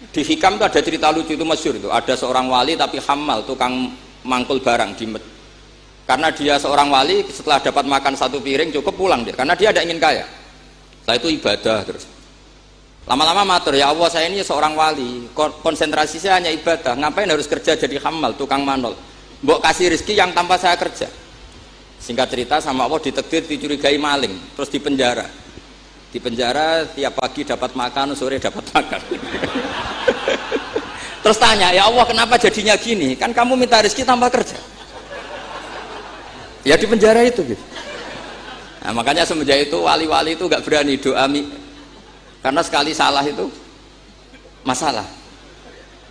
Di Hikam itu ada cerita lucu, itu masyhur itu. Ada seorang wali tapi hamal, tukang mangkul barang di karena dia seorang wali, setelah dapat makan satu piring cukup pulang dia, karena dia tidak ingin kaya. Setelah itu ibadah terus. Lama-lama matur, ya Allah saya ini seorang wali, konsentrasi saya hanya ibadah, ngapain harus kerja jadi hamal, tukang manol. Mbok kasih rezeki yang tanpa saya kerja. Singkat cerita sama Allah ditakdir dicurigai maling, terus dipenjara. Di penjara tiap pagi dapat makan, sore dapat makan. Terus tanya, ya Allah kenapa jadinya gini? Kan kamu minta rezeki tanpa kerja. Ya di penjara itu gitu. Nah, makanya semenjak itu wali-wali itu nggak berani doa karena sekali salah itu masalah.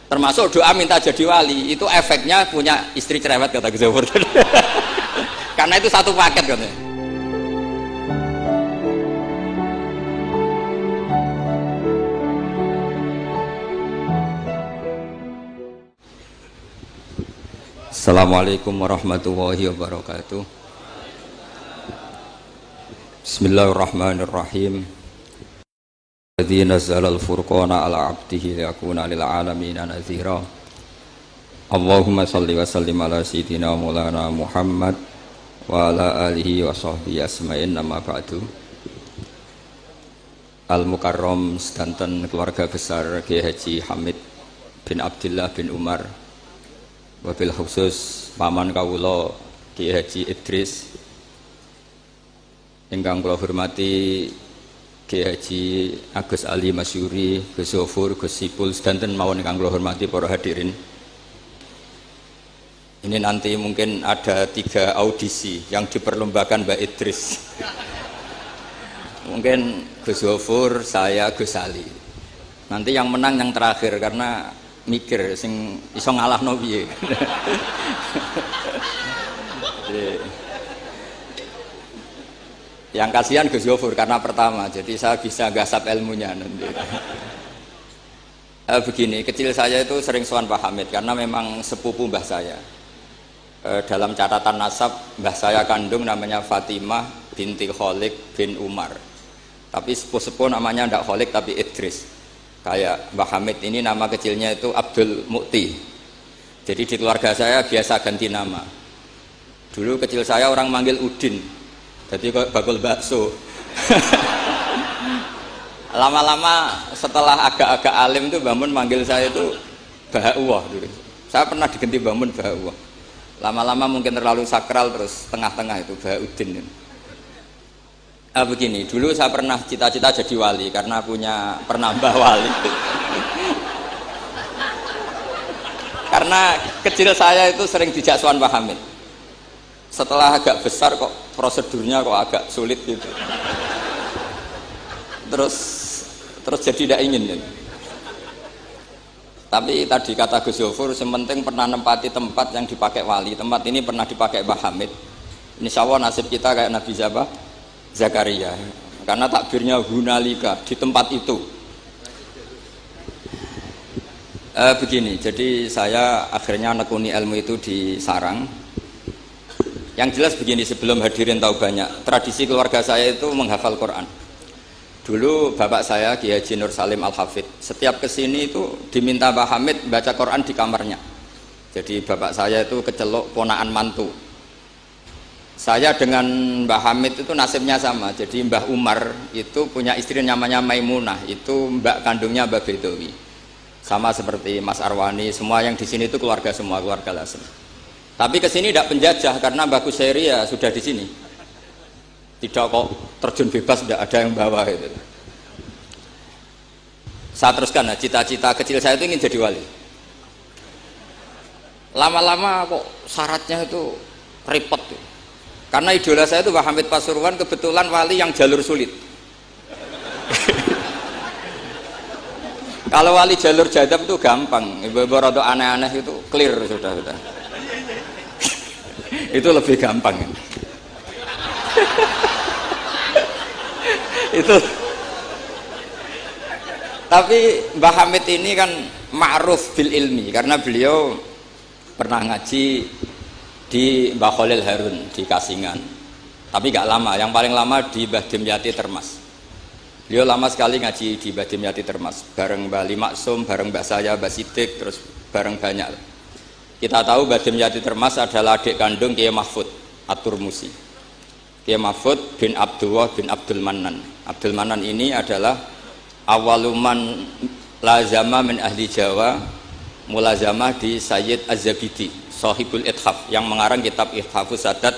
Termasuk doa minta jadi wali itu efeknya punya istri cerewet kata Gus Zofur. Karena itu satu paket katanya. Assalamualaikum warahmatullahi wabarakatuh. Bismillahirrahmanirrahim. Alladzi nazzala al-furqana ala 'abdihi liyakuna lil 'alamin nadhira. Allahumma shalli wa sallim ala sayyidina maulana Muhammad wa ala alihi wa sahbihi asma'in, amma ba'du. Al-Mukarram sedanten keluarga besar Kiai Haji Hamid bin Abdullah bin Umar, wabil khusus paman kawula Kiai Haji Idris, ingkang kula hormati Kiai Haji Agus Ali Masyuri, Gus Zofur, Gus Sipul, sedanten mawon ingkang kula hormati para hadirin. Ini nanti mungkin ada 3 audisi yang diperlombakan Mbak Idris. Mungkin Gus Zofur, saya, Gus Ali. Nanti yang menang yang terakhir karena mikir sing iso ngalahno piye. Yang kasihan Gus Zofur karena pertama, jadi saya bisa gasap ilmunya nanti. Begini, kecil saya itu sering sowan Pak Hamid karena memang sepupu mbah saya. Dalam catatan nasab mbah saya kandung namanya Fatimah binti Kholik bin Umar. Tapi sepuh-sepuh namanya tidak Kholik tapi Idris. Kayak Mbah Hamid ini nama kecilnya itu Abdul Mukti. Jadi di keluarga saya biasa ganti nama. Dulu kecil saya orang manggil Udin, jadi kok bakul bakso. Lama-lama setelah agak-agak alim itu Mbah Mun manggil saya itu Bahauwah dulu. Saya pernah diganti Mbah Mun Bahauwah. Lama-lama mungkin terlalu sakral, terus tengah-tengah itu Bahaudin. Begini, dulu saya pernah cita-cita jadi wali karena punya penambah wali. Karena kecil saya itu sering dijak sowan Pak Hamid. Setelah agak besar kok prosedurnya kok agak sulit gitu. Terus jadi tidak ingin ya. Tapi tadi kata Gus Zofur, sementing pernah nempati tempat yang dipakai wali. Tempat ini pernah dipakai Mbah Hamid. Insya Allah nasib kita kayak Nabi Zakaria. Karena takbirnya hunalika, di tempat itu. Begini, jadi saya akhirnya nekuni ilmu itu di sarang. Yang jelas begini, sebelum hadirin tahu banyak, tradisi keluarga saya itu menghafal Quran. Dulu bapak saya Kiai Haji Nur Salim Al-Hafidh setiap kesini itu diminta Mbah Hamid baca Quran di kamarnya. Jadi bapak saya itu kecelok ponakan mantu. Saya dengan Mbah Hamid itu nasibnya sama. Jadi Mbah Umar itu punya istri namanya Maimunah, itu mbak kandungnya Mbah Bedowi. Sama seperti Mas Arwani, semua yang di sini itu keluarga semua, keluarga Lasem. Tapi kesini tidak penjajah karena Mbah Kusairi ya sudah di sini. Tidak kok terjun bebas, tidak ada yang bawa itu. Saya teruskan, nah, cita-cita kecil saya itu ingin jadi wali. Lama-lama kok syaratnya itu repot tuh. Karena idola saya itu Mbah Hamid Pasuruan, kebetulan wali yang jalur sulit. Kalau wali jalur jadab itu gampang, ibu-ibu rada aneh-aneh itu clear sudah. Itu lebih gampang. Itu. Tapi Mbah Hamid ini kan ma'ruf bil ilmi karena beliau pernah ngaji di Mbah Khalil Harun di Kasingan. Tapi gak lama, yang paling lama di Mbah Dimyati Termas. Beliau lama sekali ngaji di Mbah Dimyati Termas, bareng Mbah Ali Maksum, bareng Mbah saya, Mbah Sidik, terus bareng banyak. Kita tahu Mbah Dimyati Termas adalah adik kandung Kiai Mahfud At-Turmusi. Kiai Mahfud bin Abdullah bin Abdul Manan. Abdul Manan ini adalah awaluman lazama min ahli Jawa, mulazamah di Sayyid Az-Zabidi, Sahibul Ithaf, yang mengarang kitab Ithafus Sadat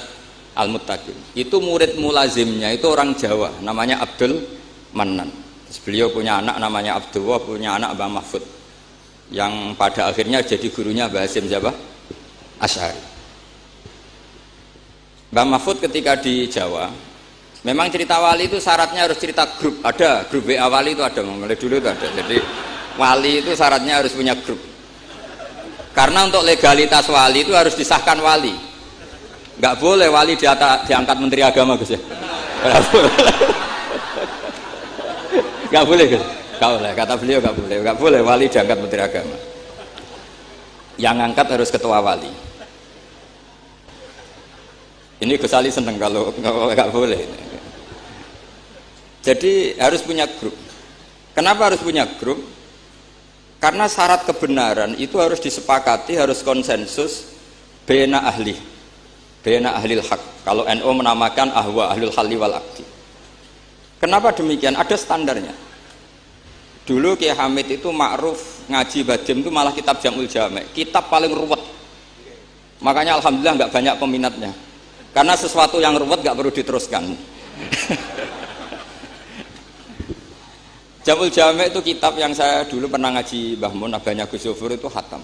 Al-Muttaqin. Itu murid mulazimnya itu orang Jawa, namanya Abdul Manan. Beliau punya anak namanya Abdullah, punya anak Mbah Mahfud, yang pada akhirnya jadi gurunya Mbah Hasyim siapa? Asy'ari. Mbah Mahfud ketika di Jawa, memang cerita wali itu syaratnya harus cerita grup. Ada grup WA wali itu ada, mulai dulu itu ada. Jadi wali itu syaratnya harus punya grup. Karena untuk legalitas wali itu harus disahkan wali. Nggak boleh wali diangkat menteri agama, Gus ya. Nggak boleh, Gus. Nggak boleh, kata beliau nggak boleh wali diangkat menteri agama. Yang angkat harus ketua wali. Ini Gus Ali seneng kalau nggak boleh. Jadi harus punya grup. Kenapa harus punya grup? Karena syarat kebenaran itu harus disepakati, harus konsensus bena ahli hak. Kalau NU menamakan ahwa ahlul halli wal aqdi. Kenapa demikian? Ada standarnya. Dulu Kiai Hamid itu ma'ruf ngaji Badim itu malah kitab Jamul Jami', kitab paling ruwet. Makanya alhamdulillah nggak banyak peminatnya. Karena sesuatu yang ruwet nggak perlu diteruskan. Jamul Jami' itu kitab yang saya dulu pernah ngaji Mbah Mun, abahnya Gus Zofur itu khatam.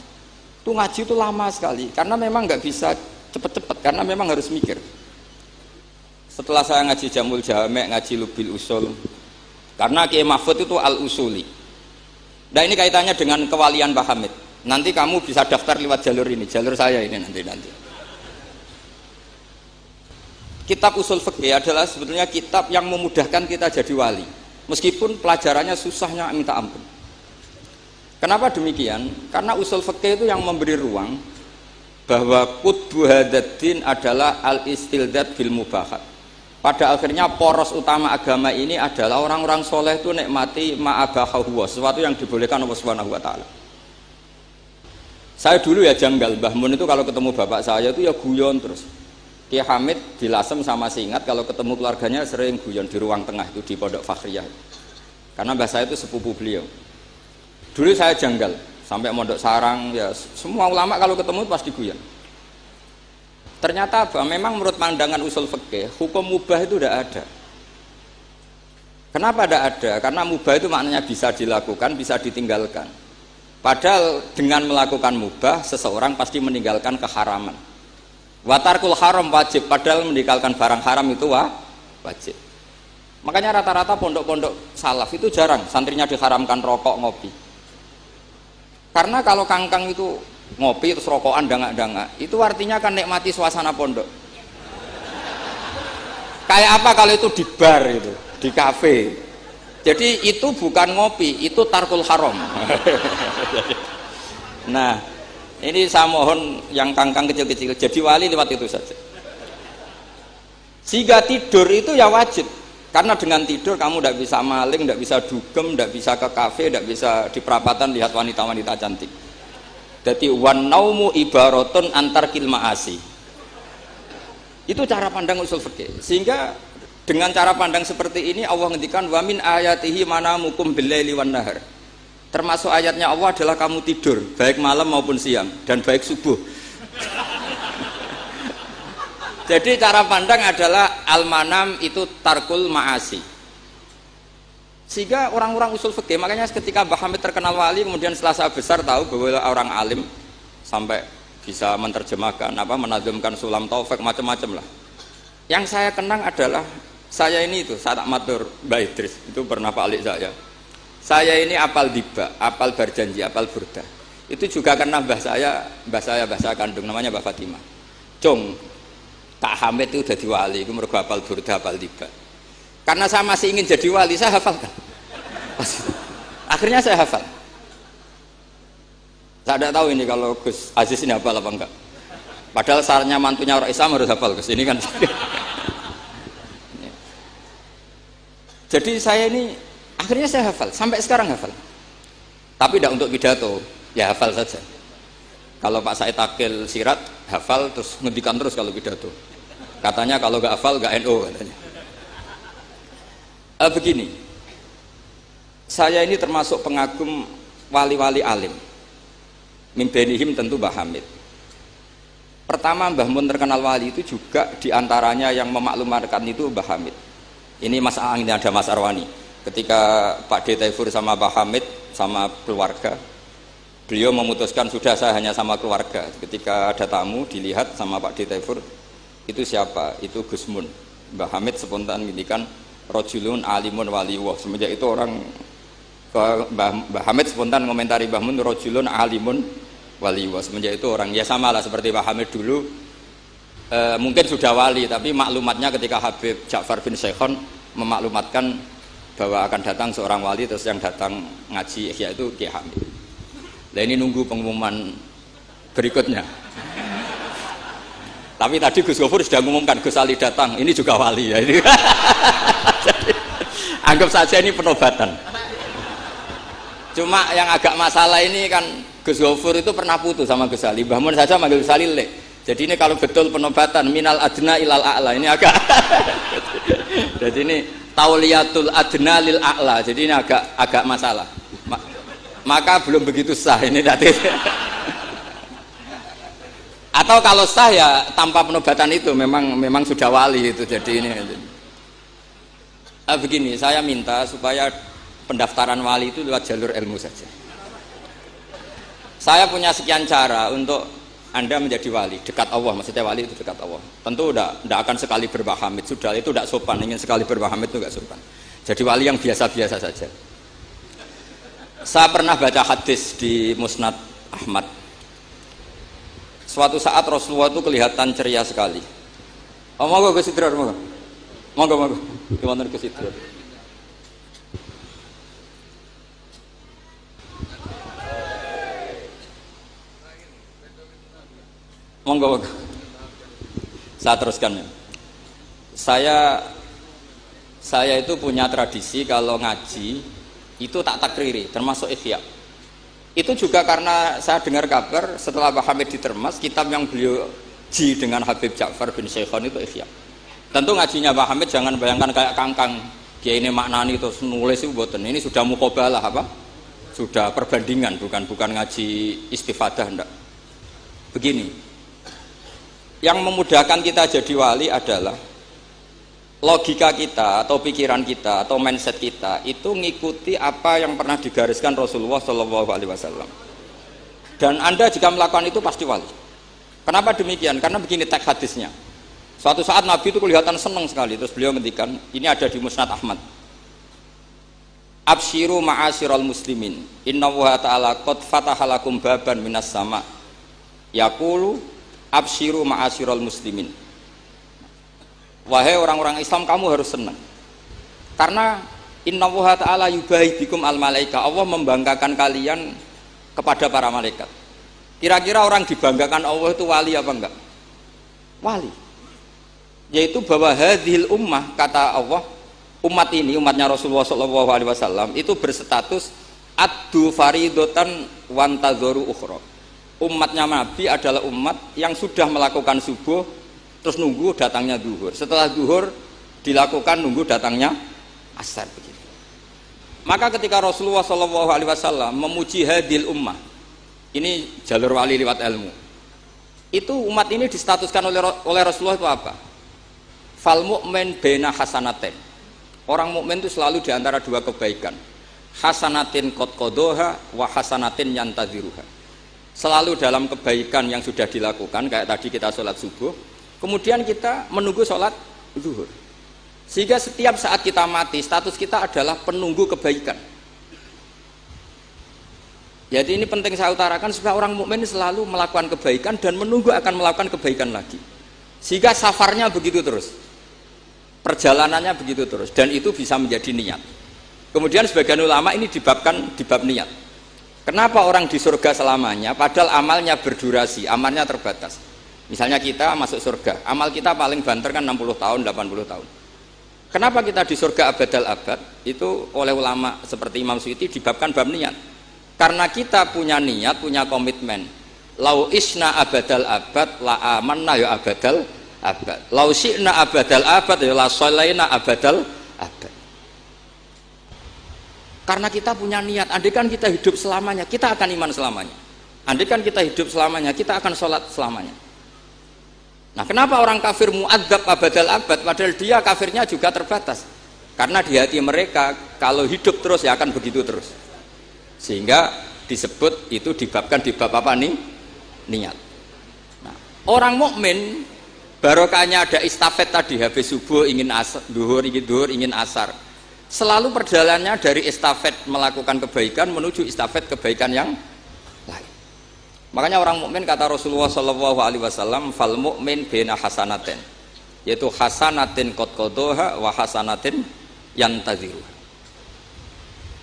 Itu ngaji itu lama sekali karena memang nggak bisa cepet-cepet, karena memang harus mikir. Setelah saya ngaji Jamul Jami', ngaji Lubil Usul, karena Kiai Mahfud itu al-usuli. Nah ini kaitannya dengan kewalian Pak Hamid. Nanti kamu bisa daftar lewat jalur ini, jalur saya ini nanti. Kitab Usul Fikih adalah sebetulnya kitab yang memudahkan kita jadi wali, meskipun pelajarannya susahnya minta ampun. Kenapa demikian? Karena Usul Fikih itu yang memberi ruang bahwa qutbu hadaddin adalah al-istildad bil mubahat. Pada akhirnya poros utama agama ini adalah orang-orang soleh itu nikmati ma'abahahu, sesuatu yang dibolehkan Allah Subhanahu wa ta'ala. Saya dulu ya janggal, Mbah Mun itu kalau ketemu bapak saya itu ya guyon terus. Kiai Hamid di Lasem sama Singat kalau ketemu keluarganya sering guyon di ruang tengah itu di Pondok Fakhriyah. Karena mbah saya itu sepupu beliau. Dulu saya janggal, sampai Mondok Sarang ya semua ulama kalau ketemu pasti guyon. Ternyata apa? Memang menurut pandangan usul fikih, hukum mubah itu tidak ada. Kenapa tidak ada? Karena mubah itu maknanya bisa dilakukan, bisa ditinggalkan. Padahal dengan melakukan mubah, seseorang pasti meninggalkan keharaman. Watarkul haram wajib, padahal meninggalkan barang haram itu wajib. Makanya rata-rata pondok-pondok salaf itu jarang santrinya diharamkan rokok, ngopi. Karena kalau kangkang itu ngopi terus rokokan dangak-dangak, itu artinya kan nikmati suasana pondok. Kayak apa kalau itu di bar itu, di kafe. Jadi itu bukan ngopi, itu tarkul haram. Nah, ini saya mohon yang kangkang kecil-kecil jadi wali lewat itu saja. Sehingga tidur itu ya wajib. Karena dengan tidur kamu tidak bisa maling, tidak bisa dugem, tidak bisa ke kafe, tidak bisa di perapatan lihat wanita-wanita cantik. Jadi wan naumu ibaratun antar kilmaasi. Itu cara pandang usul fikih. Sehingga dengan cara pandang seperti ini Allah ngendikan wa min ayatihi manamukum billaili wan nahar. Termasuk ayatnya Allah adalah kamu tidur baik malam maupun siang dan baik subuh. Jadi cara pandang adalah al-manam itu tarkul ma'asi. Sehingga orang-orang usul fikih, makanya ketika Mbah Hamid terkenal wali, kemudian setelah saya besar tahu bahwa orang alim sampai bisa menerjemahkan menazamkan sulam taufik macam-macam lah. Yang saya kenang adalah saya ini itu, saya tak matur Mbak Idris, itu pernah Pak Alik saya. Saya ini apal diba, apal berjanji, apal burda. Itu juga karena mbah saya kandung namanya Mbah Fatimah. Cung, Pak Hamid itu jadi wali, itu mergo apal burda, apal diba. Karena saya masih ingin jadi wali, saya hafalkan. Akhirnya saya hafal. Saya tidak tahu ini kalau Gus Aziz ini hafal apa enggak. Padahal syaratnya mantunya orang Islam harus hafal Gus. Ini kan. Jadi saya ini Akhirnya saya hafal, sampai sekarang hafal. Tapi tidak untuk pidato, ya hafal saja. Kalau Pak Said Akil sirat, hafal terus ngendikan terus kalau pidato. Katanya kalau nggak hafal nggak NU katanya. Begini, saya ini termasuk pengagum wali-wali alim. Mimbenihim tentu Mbah Hamid. Pertama Mbah Mun terkenal wali itu juga diantaranya yang memaklumatkan itu Mbah Hamid. Ini ini ada Mas Arwani. Ketika Pak D. Taifur sama Mbah Hamid sama keluarga, beliau memutuskan sudah saya hanya sama keluarga. Ketika ada tamu dilihat sama Pak D. Taifur, itu siapa? Itu Gus Mun. Mbah Hamid spontan ngintikan rojulun alimun waliwah. Semenjak itu orang Mbah Hamid spontan komentari Mbah Mun rojulun alimun waliwah. Semenjak itu orang ya sama lah seperti Mbah Hamid dulu mungkin sudah wali, tapi maklumatnya ketika Habib Ja'far bin Syekhon memaklumatkan bahwa akan datang seorang wali, terus yang datang ngaji Ihya itu Kiai Hamid. Nah ini nunggu pengumuman berikutnya. Tapi tadi Gus Gofur sudah mengumumkan Gus Ali datang, ini juga wali ya. Ini. Jadi, anggap saja ini penobatan. Cuma yang agak masalah ini kan Gus Gofur itu pernah putus sama Gus Ali. Mbah Mun saja manggil Gus Ali lek. Jadi ini kalau betul penobatan minal adna ilal a'la ini agak. Jadi ini tauliyatul adna lil a'la. Jadi ini agak masalah. Maka belum begitu sah ini tadi. Atau kalau sah ya tanpa penobatan itu memang sudah wali itu. Jadi ini begini, saya minta supaya pendaftaran wali itu lewat jalur ilmu saja. Saya punya sekian cara untuk Anda menjadi wali, dekat Allah. Maksudnya wali itu dekat Allah. Tentu tidak akan sekali berbah hamid, sudah itu tidak sopan. Ingin sekali berbah hamid itu tidak sopan. Jadi wali yang biasa-biasa saja. Saya pernah baca hadis di Musnad Ahmad. Suatu saat Rasulullah itu kelihatan ceria sekali. Oh, monggo Gus Idrar, monggo. Gimana Gus Idrar? Monggo. Saya teruskan ya. Saya itu punya tradisi kalau ngaji itu tak takriri, termasuk Ihya. Itu juga karena saya dengar kabar setelah Mbah Hamid ditermas, kitab yang beliau ji dengan Habib Ja'far bin Syekhon itu Ihya. Tentu ngajinya Mbah Hamid jangan bayangkan kayak kangkang dia ini maknani terus nulis itu buatan. Ini sudah muqabalah apa? Sudah perbandingan, bukan ngaji istifadah enggak. Begini, yang memudahkan kita jadi wali adalah logika kita atau pikiran kita atau mindset kita itu ngikuti apa yang pernah digariskan Rasulullah SAW. Dan Anda jika melakukan itu pasti wali. Kenapa demikian? Karena begini teks hadisnya. Suatu saat Nabi itu kelihatan senang sekali, terus beliau ngendikan, ini ada di Musnad Ahmad. Absyiru ma'asyiral muslimin, innallaha ta'ala qad fatahalakum baban minas sama. Yaqulu absyiru ma'asyiral muslimin. Wahai orang-orang Islam, kamu harus senang. Karena innallaha ta'ala yubahi bikum al malaika. Allah membanggakan kalian kepada para malaikat. Kira-kira orang dibanggakan Allah itu wali apa enggak? Wali. Yaitu bahwa hadhil ummah, kata Allah, umat ini, umatnya Rasulullah SAW itu berstatus addu faridotan wantazoru ukhra. Umatnya Nabi adalah umat yang sudah melakukan subuh terus nunggu datangnya duhur, setelah duhur dilakukan nunggu datangnya asar begitu. Maka ketika Rasulullah SAW memuji hadil ummah, ini jalur wali lewat ilmu, itu umat ini distatuskan oleh Rasulullah itu apa? Fal mu'min baina hasanatin. Orang mukmin itu selalu diantara dua kebaikan, hasanatin qad qadoha wa hasanatin yantaziruha. Selalu dalam kebaikan yang sudah dilakukan, kayak tadi kita sholat subuh, kemudian kita menunggu sholat zuhur, sehingga setiap saat kita mati status kita adalah penunggu kebaikan. Jadi ini penting saya utarakan supaya orang mukmin selalu melakukan kebaikan dan menunggu akan melakukan kebaikan lagi, sehingga safarnya begitu terus, perjalanannya begitu terus, dan itu bisa menjadi niat. Kemudian sebagian ulama ini dibabkan di bab niat. Kenapa orang di surga selamanya padahal amalnya berdurasi, amalnya terbatas. Misalnya kita masuk surga, amal kita paling banter kan 60 tahun, 80 tahun. Kenapa kita di surga abadal abad? Itu oleh ulama seperti Imam Suyuti dibabkan bab niat. Karena kita punya niat, punya komitmen. Lau isna abadal abad la amanna ya abadal abad. Lau syi'na abadal abad ya la sholaina abadal abad. Karena kita punya niat, andaikan kita hidup selamanya, kita akan iman selamanya. Andaikan kita hidup selamanya, kita akan sholat selamanya. Nah, kenapa orang kafir mu'adzab abadal abad, padahal dia kafirnya juga terbatas? Karena di hati mereka, kalau hidup terus ya akan begitu terus. Sehingga disebut itu dibabkan di bab apa nih? Niat. Nah, orang mukmin barokahnya ada istafet tadi, habis subuh ingin asar, duhur ingin asar. Selalu perjalanannya dari estafet melakukan kebaikan menuju estafet kebaikan yang lain. Makanya orang mukmin kata Rasulullah SAW, fal mukmin bena hasanaten, yaitu hasanatin qad qadaha wa hasanatin yantaziruha.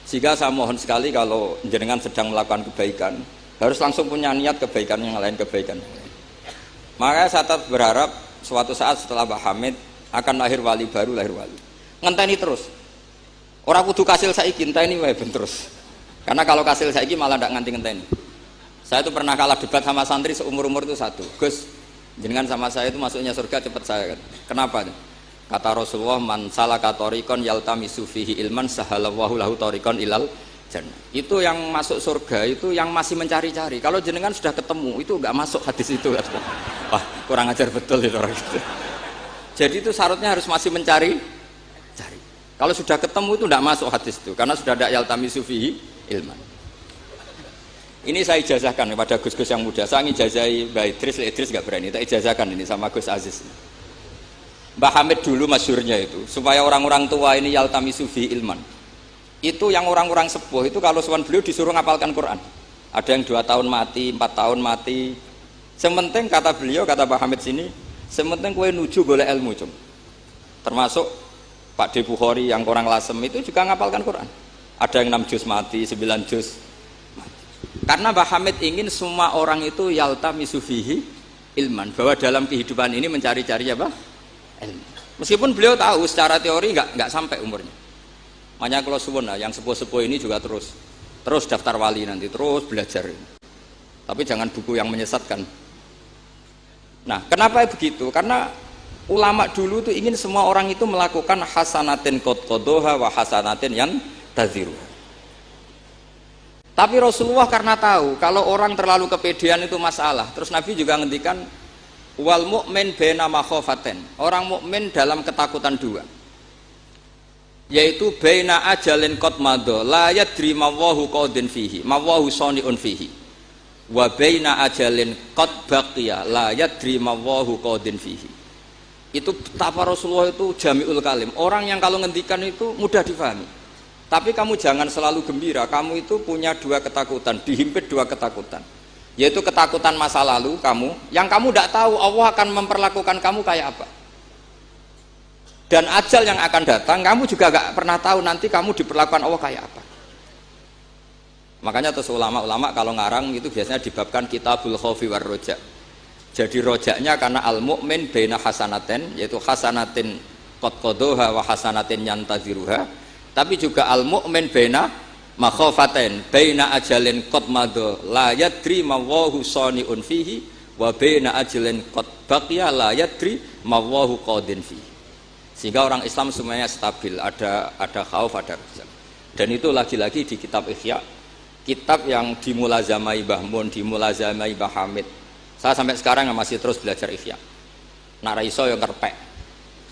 Sehingga saya mohon sekali kalau jenengan sedang melakukan kebaikan harus langsung punya niat kebaikan yang lain, kebaikan yang lain. Makanya saya tetap berharap suatu saat setelah Mbah Hamid akan lahir wali baru, lahir wali. Ngenteni terus. Orang kudu kasil saiki ngenteni wae ben terus. Karena kalau kasil saiki malah ndak nganti ngenteni. Saya itu pernah kalah debat sama santri seumur-umur itu satu. Gus, jenengan sama saya itu masuknya surga cepat saya kan. Kenapa? Kata Rasulullah, man salaka thariqan yaltamisu fihi ilman sahalallahu lahu thariqan ilal jannah. Itu yang masuk surga itu yang masih mencari-cari. Kalau jenengan sudah ketemu itu enggak masuk hadis itu. Wah, kurang ajar betul itu orang itu. Jadi itu syaratnya harus masih mencari. Kalau sudah ketemu itu tidak masuk hadis itu, karena sudah ada yaltamisu fihi ilman. Ini saya ijazahkan kepada Gus-Gus yang muda. Saya ngijazahi Mbak Idris nggak berani. Tak ijazahkan ini sama Gus Aziz. Mbah Hamid dulu masyhurnya itu, supaya orang-orang tua ini yaltamisu fihi ilman. Itu yang orang-orang sepuh itu kalau sowan beliau disuruh ngapalkan Quran. Ada yang 2 tahun mati, 4 tahun mati. Sementing kata beliau, kata Mbah Hamid sini, sementing kowe nuju golek ilmu cum. Termasuk Pak De Bukhari yang orang Lasem itu juga ngapalkan Quran. Ada yang 6 juz mati, 9 juz mati. Karena Mbah Hamid ingin semua orang itu yaltamisu fihi ilman, bahwa dalam kehidupan ini mencari-cari apa? Ilmu. Meskipun beliau tahu secara teori nggak sampai umurnya. Makanya kalau suwun yang sepuh-sepuh ini juga terus daftar wali nanti, terus belajar. Tapi jangan buku yang menyesatkan. Nah, kenapa begitu? Karena ulama dulu itu ingin semua orang itu melakukan hasanatin qad qadaha wa hasanatin yang taziru. Tapi Rasulullah karena tahu kalau orang terlalu kepedean itu masalah. Terus Nabi juga ngendikan wal mu'min baina makhafaten. Orang mukmin dalam ketakutan dua. Yaitu baina ajalin qad madha la yadri ma wallahu qadin fihi, ma wallahu saniun fihi. Wa baina ajalin qad baqiya la yadri ma wallahu qadin fihi. Itu betapa Rasulullah itu jami'ul kalim. Orang yang kalau ngendikan itu mudah difahami. Tapi kamu jangan selalu gembira. Kamu itu punya 2 ketakutan, dihimpit 2 ketakutan. Yaitu ketakutan masa lalu kamu, yang kamu tidak tahu Allah akan memperlakukan kamu kayak apa. Dan ajal yang akan datang, kamu juga gak pernah tahu nanti kamu diperlakukan Allah kayak apa. Makanya terus ulama-ulama kalau ngarang itu biasanya dibabkan kitabul khaufi war roja. Jadi rojaknya karena al-mu'min baina hasanaten, yaitu hasanatin qad qadaha wa hasanatin yantaziruha. Tapi juga al-mu'min baina makhafaten, baina ajalin qad madha la yadri ma wallahu saniun fihi wa baina ajalin qad baqiya la yadri ma wallahu qadin fihi. Sehingga orang Islam semuanya stabil, ada khauf, ada raja. Dan itu lagi-lagi di kitab Ihya, kitab yang dimulazamai Mbah Mun, dimulazamai Mbah Hamid. Saya sampai sekarang masih terus belajar Ihya. Nak ra iso yo ngerpek.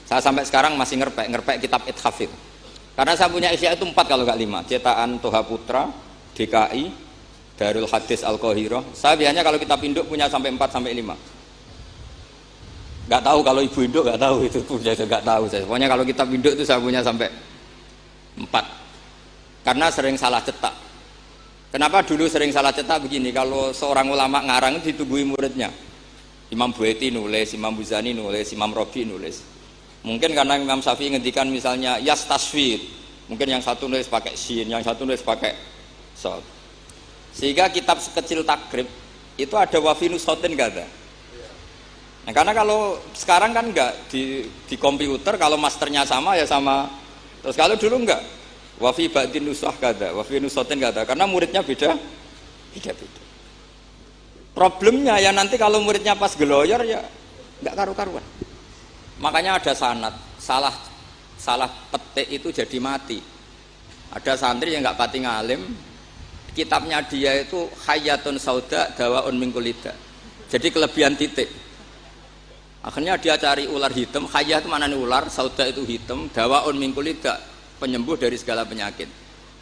Saya sampai sekarang masih ngerpek kitab Ithaf itu. Karena saya punya Ihya itu 4 kalau nggak 5. Cetakan Toha Putra, DKI, Darul Hadis Al-Qahirah. Saya biasanya kalau kitab induk punya sampai 4 sampai 5. Nggak tahu kalau ibu induk nggak tahu itu punya, nggak tahu saya. Pokoknya kalau kitab induk itu saya punya sampai 4. Karena sering salah cetak. Kenapa dulu sering salah cetak begini? Kalau seorang ulama ngarang itu ditungguin muridnya. Imam Bueti nulis, Imam Buzani nulis, Imam Robi nulis. Mungkin karena Imam Syafi'i ngendikan misalnya yas tasfid, mungkin yang satu nulis pakai shin, yang satu nulis pakai shad. Sehingga kitab sekecil takrib itu ada wafinus khotin gak ada. Nah, karena kalau sekarang kan enggak di komputer kalau masternya sama ya sama. Terus kalau dulu enggak. Wa fi ba'din nusah kada, wa fi nusatin kada. Karena muridnya beda. Problemnya ya nanti kalau muridnya pas geloyor ya enggak karu-karuan. Makanya ada sanad, salah petik itu jadi mati. Ada santri yang enggak pati ngalim, kitabnya dia itu Hayatun Sauda Dawaun min Kulida. Jadi kelebihan titik. Akhirnya dia cari ular hitam, khayah itu mana nih ular, sauda itu hitam, dawaun min kulida, penyembuh dari segala penyakit.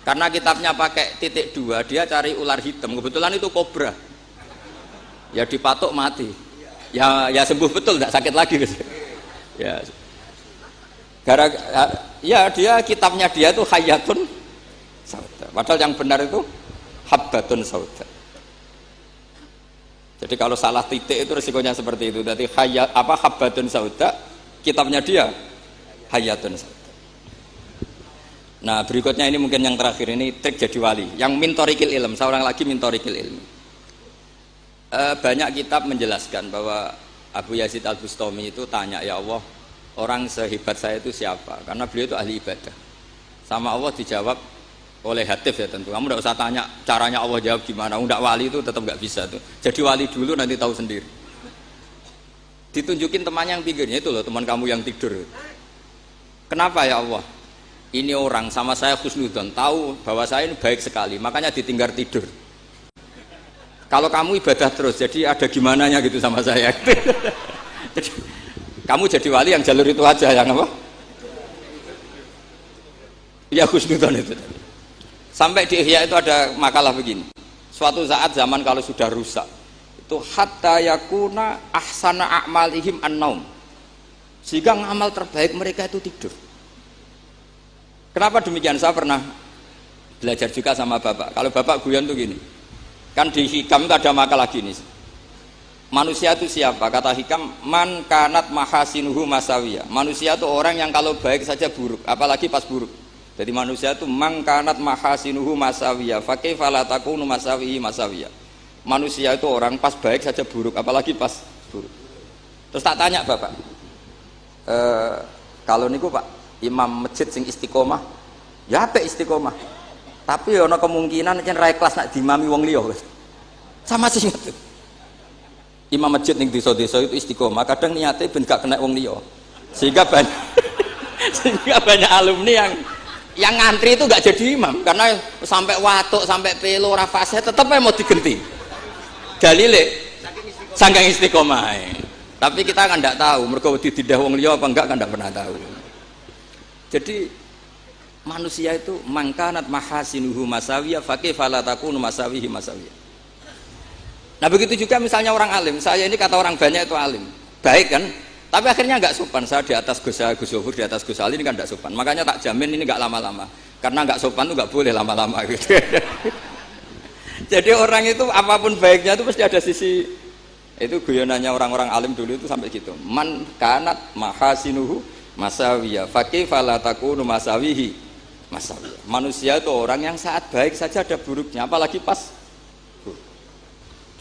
Karena kitabnya pakai titik 2, dia cari ular hitam, kebetulan itu kobra. Ya dipatok mati. Ya sembuh betul, tidak sakit lagi. Ya. Ya dia kitabnya dia itu khayatun sauda. Padahal yang benar itu habbatun sauda. Jadi kalau salah titik itu resikonya seperti itu. Jadi habbatun sauda, kitabnya dia hayatun sauda. Nah berikutnya ini mungkin yang terakhir, ini trik jadi wali. Yang mintorikil ilm, seorang lagi mintorikil ilm. Banyak kitab menjelaskan bahwa Abu Yazid Al-Bustami itu tanya, ya Allah, orang sehebat saya itu siapa? Karena beliau itu ahli ibadah. Sama Allah dijawab oleh hatif ya tentu. Kamu tidak usah tanya caranya Allah jawab gimana. Tidak wali itu tetap nggak bisa tuh. Jadi wali dulu nanti tahu sendiri. Ditunjukin temannya yang pinggirnya itu loh, teman kamu yang tidur. Kenapa ya Allah? Ini orang sama saya husnudzon, tahu bahwa saya ini baik sekali, makanya ditinggal tidur. Kalau kamu ibadah terus, jadi ada gimananya gitu sama saya. Jadi, kamu jadi wali yang jalur itu aja, yang apa? Ya husnudzon itu. Sampai di Ihya itu ada makalah begini. Suatu saat zaman kalau sudah rusak, itu hatta yakuna ahsana a'malihim an-naum. Sehingga amal terbaik mereka itu tidur. Kenapa demikian? Saya pernah belajar juga sama bapak. Kalau bapak guyon tuh gini. Kan di Hikam itu ada makalah gini. Manusia itu siapa? Kata Hikam, man kanat mahasinuhu masawiyah. Manusia itu orang yang kalau baik saja buruk, apalagi pas buruk. Jadi manusia itu mangkanat mahasinuhu masawiyah, fakih falatakunu masawihi masawiyah. Manusia itu orang pas baik saja buruk, apalagi pas buruk. Terus tak tanya bapak, kalau niku pak imam masjid sing istiqomah, ya apa istiqomah? Tapi ada kemungkinan yen ra kelas nak dimami wong liya. Sama sih itu. Imam masjid ning desa-desa itu istiqomah, kadang niate ben gak kena wong liya. Sehingga banyak alumni yang ngantri itu gak jadi imam karena sampai watuk sampai pelo rafasnya tetap mau digenti dalile sanggang istiqomah. Tapi kita kan tidak tahu mereka dididah wong liya apa enggak kan tidak pernah tahu. Jadi manusia itu mangkanat mahasinuhu masawiyah fakih falatakunu masawihi masawiyah. Nah begitu juga misalnya orang alim, saya ini kata orang banyak itu alim baik kan, tapi akhirnya nggak sopan. Saya di atas Gus Zuhur, di atas Gus Ali ini kan nggak sopan. Makanya tak jamin ini nggak lama-lama. Karena nggak sopan itu nggak boleh lama-lama gitu. Jadi orang itu apapun baiknya itu pasti ada sisi. Itu guyonannya orang-orang alim dulu itu sampai gitu. Man kanat mahasinuhu masawiyah, fakih falatakunu masawihi masawiyah. Manusia itu orang yang saat baik saja ada buruknya, apalagi pas buruk.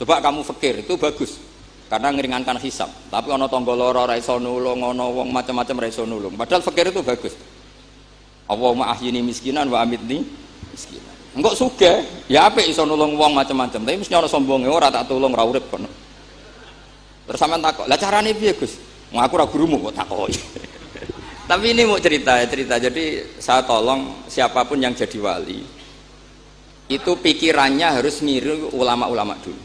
Coba kamu fikir itu bagus. Karena ngeringankan hisab, tapi ono tangga lara ra iso nulung, ono wong macam-macam ra iso nulung. Padahal fikir itu bagus. Allahumma ahyini miskinan wa amitni miskinan. Engkok sugih, ya apik iso nulung wong macam-macam, tapi mesti ono sombonge ora tak tulung ra urip kono. Terus sampean takok, "Lah carane piye, Gus?" Wong aku ora gurumu kok takoki. Tapi ini mau cerita. Jadi saya tolong siapapun yang jadi wali itu pikirannya harus niru ulama-ulama dulu.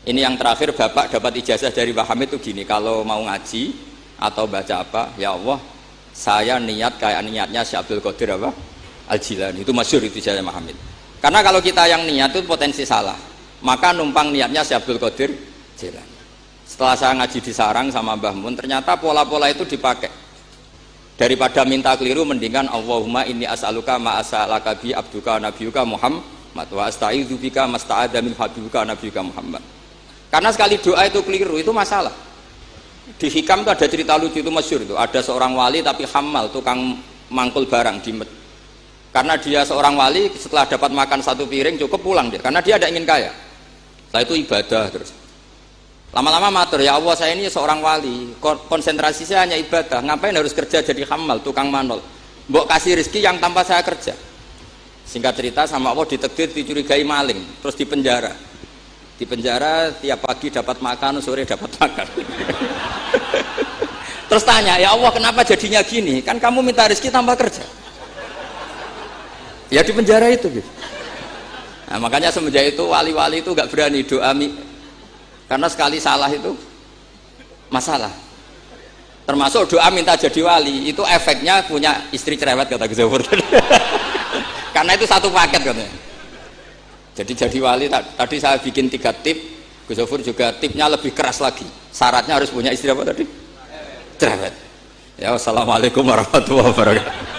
Ini yang terakhir bapak dapat ijazah dari Pak Hamid itu gini, kalau mau ngaji atau baca apa, ya Allah saya niat kayak niatnya Syekh Abdul Qadir apa? Al-Jilani, itu masyhur itu ijazah Pak Hamid. Karena kalau kita yang niat itu potensi salah, maka numpang niatnya Syekh Abdul Qadir Jilani. Setelah saya ngaji di sarang sama Mbah Mun, ternyata pola-pola itu dipakai. Daripada minta keliru, mendingan Allahumma inni as'aluka ma as'alaka bi abduka nabiyuka Muhammad wa asta'idzu bika masta'adza min habibuka nabiyuka Muhammad. Karena sekali doa itu keliru, itu masalah. Di Hikam itu ada cerita lucu, itu masyhur itu. Ada seorang wali tapi hamal, tukang mangkul barang di karena dia seorang wali, setelah dapat makan satu piring cukup pulang dia. Karena dia tidak ingin kaya. Setelah itu ibadah terus. Lama-lama matur, ya Allah saya ini seorang wali, konsentrasi saya hanya ibadah, ngapain harus kerja jadi hamal, tukang manol. Mbok kasih rezeki yang tanpa saya kerja. Singkat cerita sama Allah ditakdir dicurigai maling, terus dipenjara. Dipenjara tiap pagi dapat makan, sore dapat makan. Terus tanya, ya Allah kenapa jadinya gini? Kan kamu minta rezeki tanpa kerja. Ya di penjara itu gitu. Nah, makanya semenjak itu wali-wali itu nggak berani doa karena sekali salah itu masalah. Termasuk doa minta jadi wali itu efeknya punya istri cerewet kata Gus Zafur. Karena itu satu paket katanya. Jadi wali tadi saya bikin 3 tip, Gus Zafur juga tipnya lebih keras lagi. Syaratnya harus punya istri apa tadi? Cerewet. Ya, wassalamualaikum warahmatullahi wabarakatuh.